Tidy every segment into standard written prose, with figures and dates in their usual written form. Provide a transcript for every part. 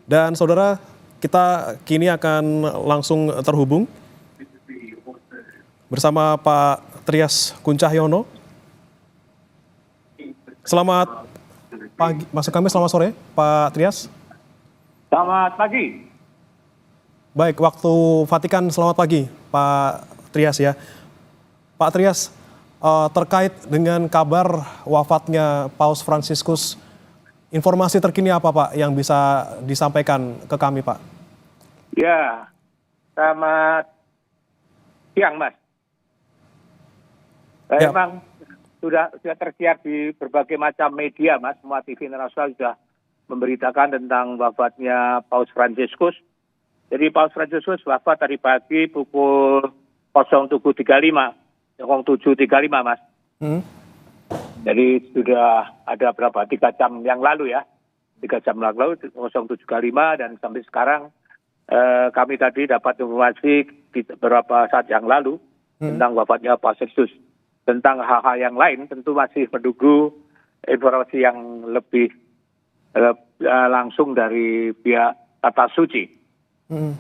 Dan saudara, kita kini akan langsung terhubung bersama Pak Trias Kuncahyono. Selamat pagi, maksud kami selamat sore, Pak Trias. Selamat pagi. Baik, waktu Vatikan selamat pagi, Pak Trias ya. Pak Trias, terkait dengan kabar wafatnya Paus Fransiskus, informasi terkini apa Pak yang bisa disampaikan ke kami Pak? Ya, selamat siang Mas. Ya. Memang sudah tersiar di berbagai macam media Mas, semua TV internasional sudah memberitakan tentang wafatnya Paus Fransiskus. Jadi Paus Fransiskus wafat tadi pagi pukul 07.35 Mas. Jadi sudah ada berapa? 3 jam yang lalu ya. 3 jam yang lalu 07.35 dan sampai sekarang kami tadi dapat informasi beberapa saat yang lalu tentang wafatnya Paus Fransiskus. Tentang hal-hal yang lain tentu masih menunggu informasi yang lebih langsung dari pihak Tata Suci.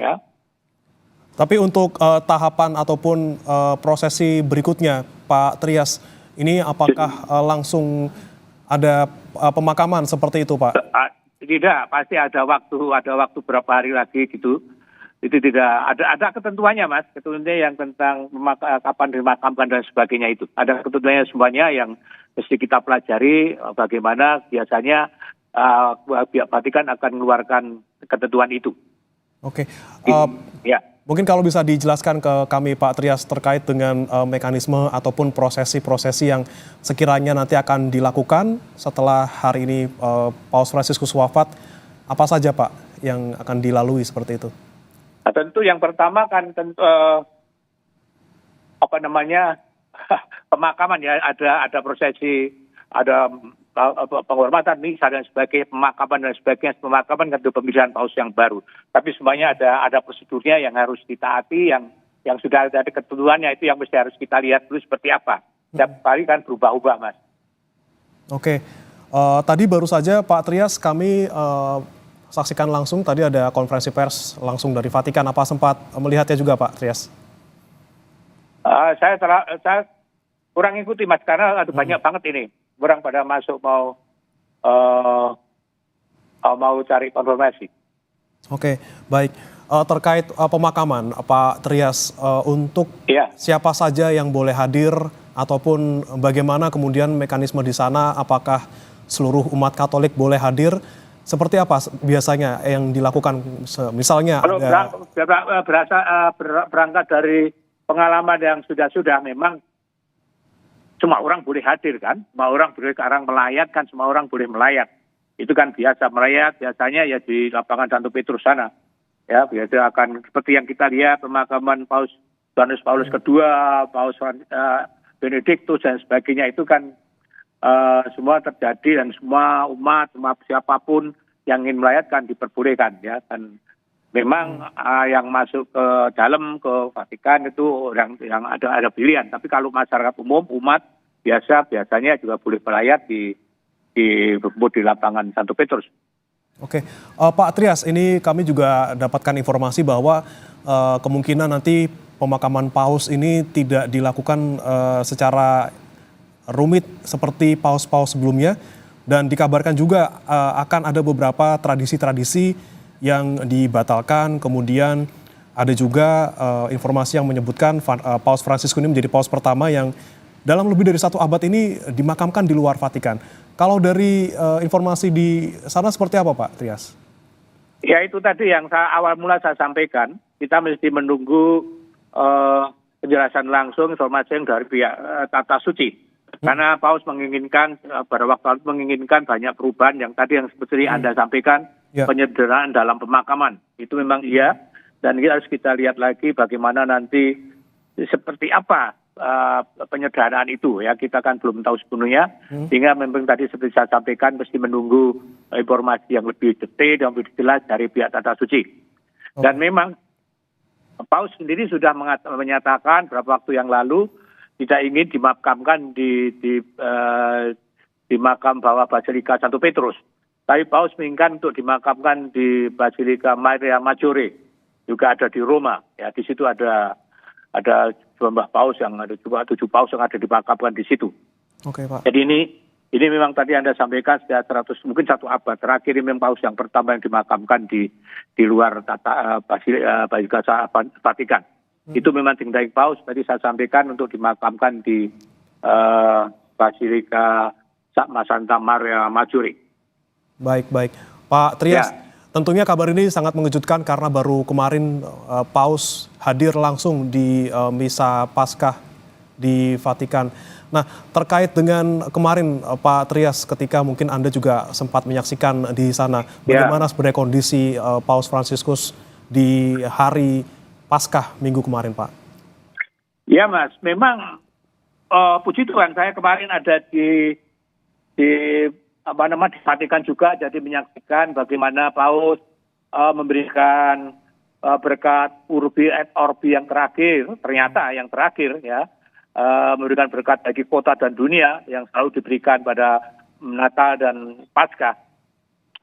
Ya. Tapi untuk tahapan ataupun prosesi berikutnya, Pak Trias, ini apakah langsung ada pemakaman seperti itu, Pak? Tidak, pasti ada waktu berapa hari lagi gitu. Itu tidak ada ketentuannya Mas, ketentuannya yang tentang kapan dimakamkan dan sebagainya itu. Ada ketentuannya semuanya yang mesti kita pelajari bagaimana biasanya pihak Vatikan akan mengeluarkan ketentuan itu. Oke. Ya. Mungkin kalau bisa dijelaskan ke kami Pak Trias terkait dengan mekanisme ataupun prosesi-prosesi yang sekiranya nanti akan dilakukan setelah hari ini Paus Fransiskus wafat, apa saja Pak yang akan dilalui seperti itu? Nah, tentu yang pertama kan pemakaman ya, ada prosesi, ada penghormatan misa dan sebagainya, pemakaman dan sebagainya. Pemakaman kan itu pemilihan paus yang baru. Tapi semuanya ada prosedurnya yang harus ditaati, yang sudah ada ketentuannya itu yang mesti harus kita lihat dulu seperti apa. Setiap kali kan berubah-ubah Mas. Oke, tadi baru saja Pak Trias kami saksikan langsung, tadi ada konferensi pers langsung dari Vatikan. Apa sempat melihatnya juga Pak Trias? Saya kurang ikuti Mas, karena ada banyak banget ini. Orang pada masuk mau cari konfirmasi. Oke, baik. Terkait pemakaman, Pak Trias, untuk siapa saja yang boleh hadir ataupun bagaimana kemudian mekanisme di sana, apakah seluruh umat Katolik boleh hadir? Seperti apa biasanya yang dilakukan? Misalnya kalau berangkat dari pengalaman yang sudah memang semua orang boleh hadir kan, semua orang boleh sekarang melayat kan, semua orang boleh melayat. Itu kan biasa melayat, biasanya ya di lapangan Santo Petrus sana. Ya, biasa akan seperti yang kita lihat pemakaman Paus Yohanes Paulus II, Paus Benediktus dan sebagainya itu kan semua terjadi dan semua umat siapapun yang ingin melayatkan diperbolehkan ya. Dan memang yang masuk ke dalam ke Vatikan itu yang ada pilihan. Tapi kalau masyarakat umum, umat biasanya juga boleh melayat di lapangan Santo Petrus. Oke, Pak Trias, ini kami juga dapatkan informasi bahwa kemungkinan nanti pemakaman paus ini tidak dilakukan secara rumit seperti paus-paus sebelumnya, dan dikabarkan juga akan ada beberapa tradisi-tradisi yang dibatalkan. Kemudian ada juga informasi yang menyebutkan Paus Fransiskus ini menjadi paus pertama yang dalam lebih dari 1 abad ini dimakamkan di luar Vatikan. Kalau dari informasi di sana seperti apa Pak Trias? Ya itu tadi yang awal mula saya sampaikan, kita mesti menunggu penjelasan langsung informasi yang dari pihak Tata Suci. Karena Paus menginginkan pada waktu itu menginginkan banyak perubahan yang tadi yang seperti Anda sampaikan, penyederhanaan dalam pemakaman. Itu memang iya, dan harus kita lihat lagi bagaimana nanti seperti apa penyederhanaan itu ya, kita kan belum tahu sepenuhnya, sehingga memang tadi seperti saya sampaikan mesti menunggu informasi yang lebih detail dan lebih jelas dari pihak Tata Suci. Dan memang Paus sendiri sudah menyatakan beberapa waktu yang lalu tidak ingin dimakamkan di makam bawah Basilika Santo Petrus. Tapi Paus menginginkan untuk dimakamkan di Basilika Maria Maggiore, juga ada di Roma. Ya, di situ ada jumlah Paus yang ada juga 7 Paus yang ada dimakamkan di situ. Oke, Pak. Jadi ini memang tadi Anda sampaikan sudah 100 mungkin 1 abad terakhir ini memang Paus yang pertama yang dimakamkan di luar Basilika Vatikan. Itu memang tinggal Paus tadi saya sampaikan untuk dimakamkan di Basilika Santa Maria Maggiore. Baik. Pak Trias, Ya. tentunya kabar ini sangat mengejutkan karena baru kemarin Paus hadir langsung di Misa Paskah di Vatikan. Nah, terkait dengan kemarin Pak Trias, ketika mungkin Anda juga sempat menyaksikan di sana, bagaimana sebenarnya kondisi Paus Fransiskus di hari Paskah minggu kemarin, Pak? Ya, Mas, memang puji Tuhan saya kemarin ada di Vatikan juga, jadi menyaksikan bagaimana Paus memberikan berkat Urbi et Orbi yang terakhir, ternyata yang terakhir ya, memberikan berkat bagi kota dan dunia yang selalu diberikan pada Natal dan Paskah.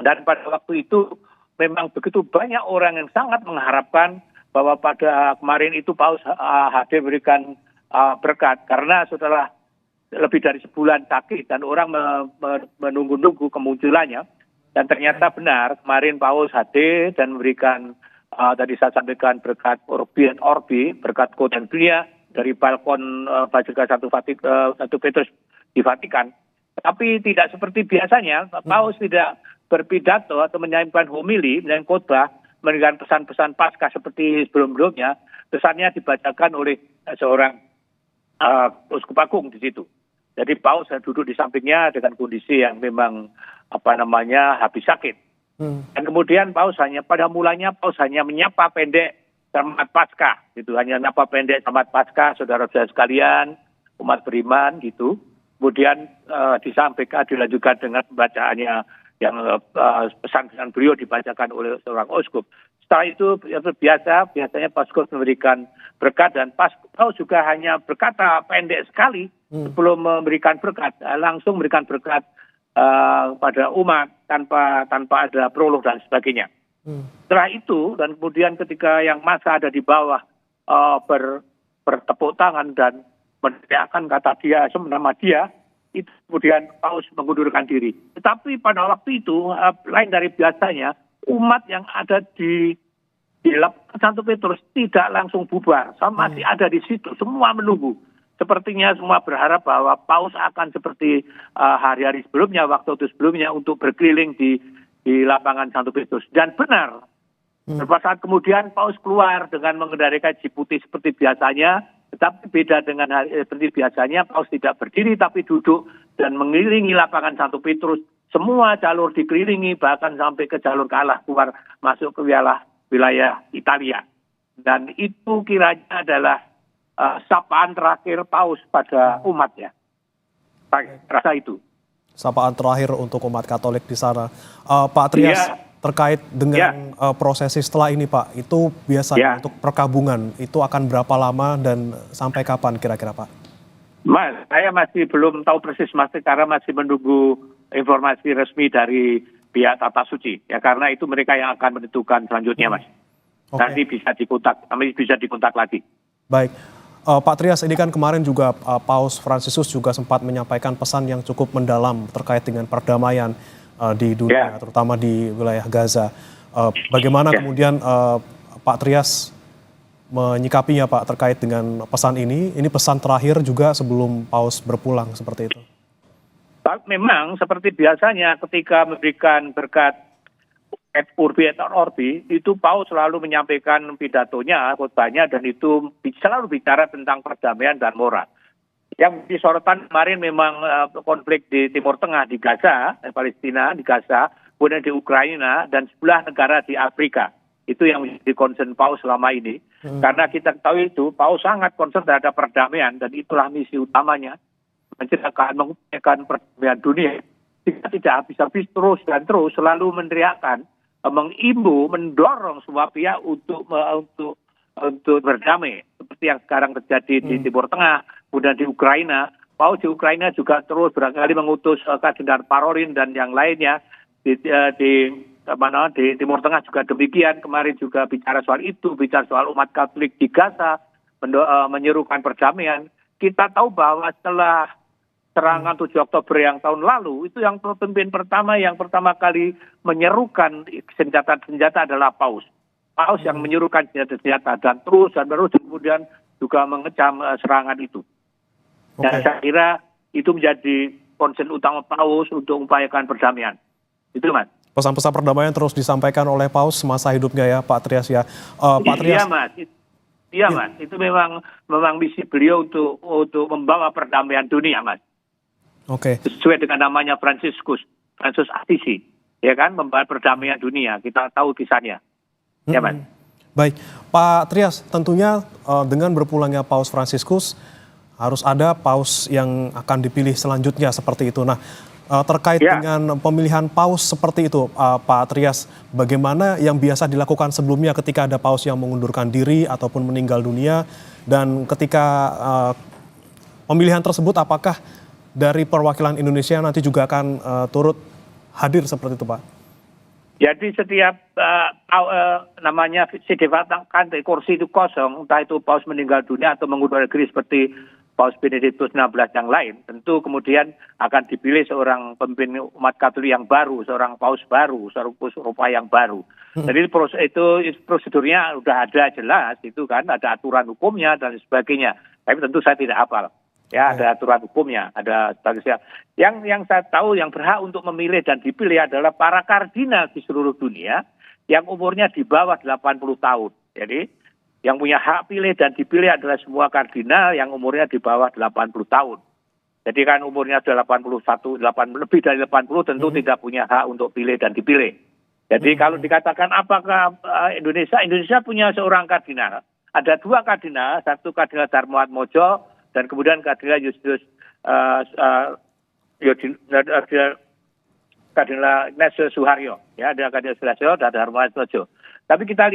Dan pada waktu itu memang begitu banyak orang yang sangat mengharapkan bahwa pada kemarin itu Paus hadir memberikan berkat, karena setelah lebih dari sebulan sakit dan orang menunggu-nunggu kemunculannya, dan ternyata benar kemarin Paus hadir dan memberikan tadi saya sampaikan berkat Urbi et Orbi, berkat kota dan dunia dari balkon Basilika Satu Petrus di Vatikan. Tapi tidak seperti biasanya, Paus tidak berpidato atau menyampaikan homili, menyampaikan khotbah, memberikan pesan-pesan Paskah seperti sebelum-sebelumnya. Pesannya dibacakan oleh seorang uskup agung di situ. Jadi Paus duduk di sampingnya dengan kondisi yang memang habis sakit. Dan kemudian Paus pada mulanya Paus hanya menyapa pendek selamat Paskah, gitu. Hanya menyapa pendek selamat Paskah, saudara-saudara sekalian, umat beriman, gitu. Kemudian disampaikan, dilanjutkan dengan bacaannya yang pesan-pesan beliau dibacakan oleh seorang uskup. Setelah itu biasanya Pauskus memberikan berkat, dan Paus juga hanya berkata pendek sekali sebelum memberikan berkat, langsung memberikan berkat pada umat tanpa ada prolog dan sebagainya. Setelah itu dan kemudian ketika yang masa ada di bawah bertepuk tangan dan meneriakkan kata dia, nama dia, itu kemudian Paus mengundurkan diri. Tetapi pada waktu itu lain dari biasanya, umat yang ada di lapangan Santo Petrus tidak langsung bubar, masih ada di situ, semua menunggu. Sepertinya semua berharap bahwa Paus akan seperti hari-hari sebelumnya, waktu sebelumnya, untuk berkeliling di lapangan Santo Petrus. Dan benar, beberapa saat kemudian Paus keluar dengan mengendarai jeep putih seperti biasanya, tetapi beda dengan seperti biasanya, Paus tidak berdiri tapi duduk dan mengelilingi lapangan Santo Petrus. Semua jalur dikelilingi, bahkan sampai ke jalur kalah keluar masuk ke wilayah Italia. Dan itu kiranya adalah sapaan terakhir Paus pada umatnya. Saya rasa itu. Sapaan terakhir untuk umat Katolik di sana. Pak Trias, terkait dengan prosesi setelah ini, Pak, itu biasanya untuk perkabungan, itu akan berapa lama dan sampai kapan kira-kira, Pak? Mas, saya masih belum tahu persis, Mas, karena masih menunggu informasi resmi dari pihak Tata Suci. Ya, karena itu mereka yang akan menentukan selanjutnya, Mas. Nanti bisa dikontak lagi. Baik. Pak Trias, ini kan kemarin juga Paus Fransiskus juga sempat menyampaikan pesan yang cukup mendalam terkait dengan perdamaian di dunia, terutama di wilayah Gaza. Bagaimana kemudian Pak Trias menyikapinya, Pak, terkait dengan pesan ini? Ini pesan terakhir juga sebelum Paus berpulang, seperti itu. Memang seperti biasanya ketika memberikan berkat et Urbi et Orbi, itu Paus selalu menyampaikan pidatonya, khotbahnya, dan itu selalu bicara tentang perdamaian dan moral. Yang disorotan kemarin memang konflik di Timur Tengah, di Gaza, Palestina, di Gaza, kemudian di Ukraina, dan sebelah negara di Afrika. Itu yang menjadi concern Paus selama ini. Karena kita tahu itu, Paus sangat concern terhadap perdamaian, dan itulah misi utamanya, mengupayakan perdamaian dunia. Kita tidak habis-habis terus selalu meneriakkan, mengimbu, mendorong semua pihak untuk berdamai, seperti yang sekarang terjadi di Timur Tengah, kemudian di Ukraina. Paus di Ukraina juga terus berkali mengutus Kardinal Parolin dan yang lainnya di Timur Tengah juga demikian. Kemarin juga bicara soal itu, bicara soal umat Katolik di Gaza, menyerukan perdamaian. Kita tahu bahwa setelah serangan 7 Oktober yang tahun lalu, itu yang pemimpin pertama yang pertama kali menyerukan senjata-senjata adalah Paus. Paus yang menyerukan senjata-senjata dan terus kemudian juga mengecam serangan itu. Dan saya kira itu menjadi concern utama Paus untuk mengupayakan perdamaian. Itu, Mas. Pesan-pesan perdamaian terus disampaikan oleh Paus semasa hidupnya ya, Pak Trias ya. Pak Trias. Iya, Mas. Iya, Mas. Itu memang misi beliau untuk membawa perdamaian dunia, Mas. Oke. Sesuai dengan namanya Francis Assisi, ya kan, membawa perdamaian dunia. Kita tahu kisahnya. Ya, Mas. Baik, Pak Trias, tentunya dengan berpulangnya Paus Fransiskus harus ada paus yang akan dipilih selanjutnya seperti itu. Nah, terkait dengan pemilihan paus seperti itu, Pak Trias, bagaimana yang biasa dilakukan sebelumnya ketika ada paus yang mengundurkan diri ataupun meninggal dunia, dan ketika pemilihan tersebut apakah dari perwakilan Indonesia nanti juga akan turut hadir seperti itu, Pak? Jadi setiap namanya didatangkan kursi itu kosong, entah itu paus meninggal dunia atau mengundurkan diri seperti Paus Benediktus XVI yang lain, tentu kemudian akan dipilih seorang pemimpin umat Katolik yang baru, seorang paus baru, seorang uskup yang baru. Jadi itu prosedurnya sudah ada jelas, itu kan ada aturan hukumnya dan sebagainya. Tapi tentu saya tidak hafal. Ya, ada aturan hukumnya, ada sebagainya. Yang saya tahu yang berhak untuk memilih dan dipilih adalah para kardinal di seluruh dunia yang umurnya di bawah 80 tahun. Jadi yang punya hak pilih dan dipilih adalah semua kardinal yang umurnya di bawah 80 tahun. Jadi kan umurnya sudah 81, lebih dari 80 tentu tidak punya hak untuk pilih dan dipilih. Jadi kalau dikatakan apakah Indonesia punya seorang kardinal. Ada 2 kardinal, satu kardinal Darmoatmojo dan kemudian kardinal Justinus Kardinal Ignatius Suharyo. Ya, ada Kardinal Suharyo dan Darmoatmojo. Tapi kita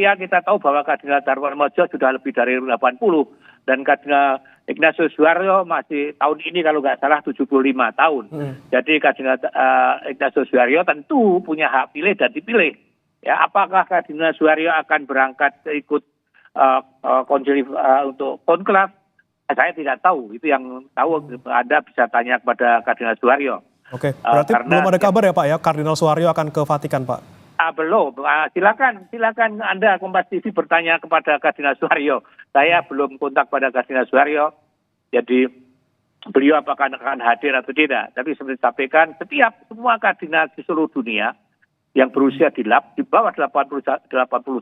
tahu bahwa Kardinal Darmoatmojo sudah lebih dari 80 dan Kardinal Ignatius Suharyo masih tahun ini kalau nggak salah 75 tahun. Jadi Kardinal Ignatius Suharyo tentu punya hak pilih dan dipilih. Ya, apakah Kardinal Suharyo akan berangkat ikut konsili untuk konklav? Saya tidak tahu. Itu yang tahu Anda bisa tanya kepada Kardinal Suharyo. Oke, berarti belum ada kabar ya Pak ya, Kardinal Suharyo akan ke Vatikan, Pak? Belum. Silakan Anda Kompas TV bertanya kepada Kardinal Suharyo. Saya belum kontak pada Kardinal Suharyo. Jadi beliau apakah akan hadir atau tidak. Tapi seperti disampaikan, semua kardinal di seluruh dunia yang berusia di bawah 80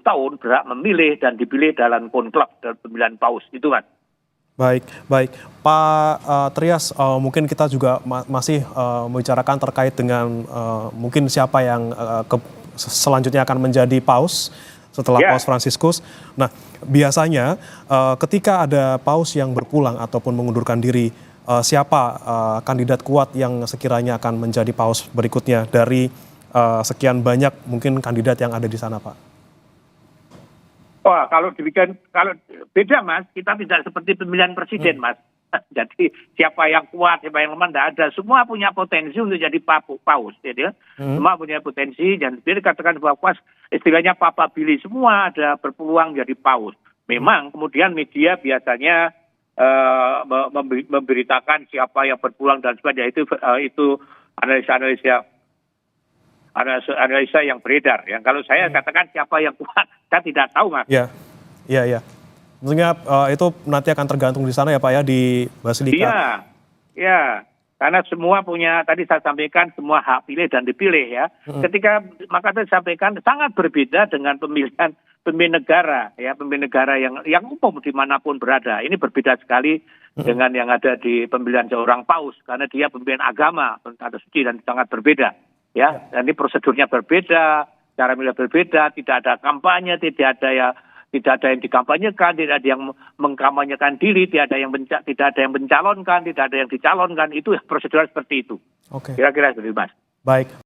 tahun berhak memilih dan dipilih dalam konklav dalam pemilihan paus. Itu kan. Baik. Pak Trias, mungkin kita juga masih membicarakan terkait dengan mungkin siapa yang selanjutnya akan menjadi paus setelah Paus Fransiskus. Nah, biasanya ketika ada paus yang berpulang ataupun mengundurkan diri, siapa kandidat kuat yang sekiranya akan menjadi paus berikutnya dari sekian banyak mungkin kandidat yang ada di sana, Pak? Wah, kalau beda, Mas, kita tidak seperti pemilihan presiden, Mas. Jadi siapa yang kuat, siapa yang lemah, tidak ada. Semua punya potensi untuk jadi paus. Jadi, semua punya potensi dan dikatakan bahwa paus, istilahnya Papa Billy, semua ada berpeluang jadi paus. Memang kemudian media biasanya memberitakan siapa yang berpeluang dan sebagainya. Itu analisa yang beredar. Yang kalau saya katakan siapa yang kuat, saya tidak tahu, Mas. Iya. Tentunya itu nanti akan tergantung di sana ya Pak ya, di Basilika. Iya. Karena semua punya, tadi saya sampaikan semua hak pilih dan dipilih ya. Maka saya sampaikan sangat berbeda dengan pemilihan pemimpin negara ya, pemimpin negara yang umum dimanapun berada. Ini berbeda sekali dengan yang ada di pemilihan seorang paus karena dia pemimpin agama atau suci dan sangat berbeda. Ya, dan ini prosedurnya berbeda, cara milih berbeda, tidak ada kampanye, tidak ada yang dikampanyekan, tidak ada yang mengkampanyekan diri, tidak ada yang mencalonkan, tidak ada yang dicalonkan, itu prosedur seperti itu. Oke. Kira-kira seperti itu, Mas. Baik.